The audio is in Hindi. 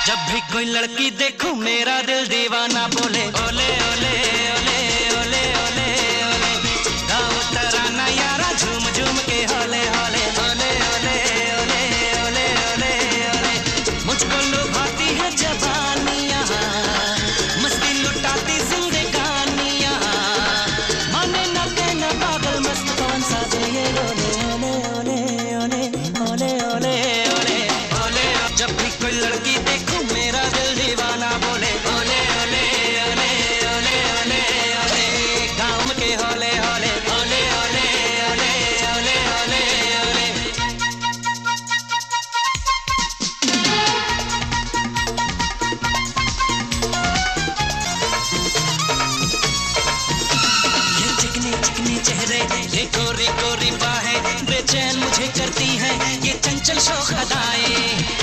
जब भी कोई लड़की देखूं मेरा दिल दीवाना बोले ओले ओले ओले ओले ओले ओले। गाओ तराना यारा झूम झूम के होले होले ओले ओले ओले ओले ओले ओले। मुझको लुभाती है जवानियाँ, मस्ती लुटाती जिंदगानियाँ, माने न कहना पागल मस्त कौन सा दिल ये ओले ओले ओले ओले ओले ओले ओले। जब भी कोई लड़की देखूं मेरा दिल दीवाना बोले ओले ओले ओले ओले ओले ओले। गाँव के होले होले ओले ओले ओले ओले ओले ओले। ये चिकने चिकने चेहरे, ये गोरी गोरी बाहें बेचैन मुझे करती हैं, ये चंचल शौक अदाएं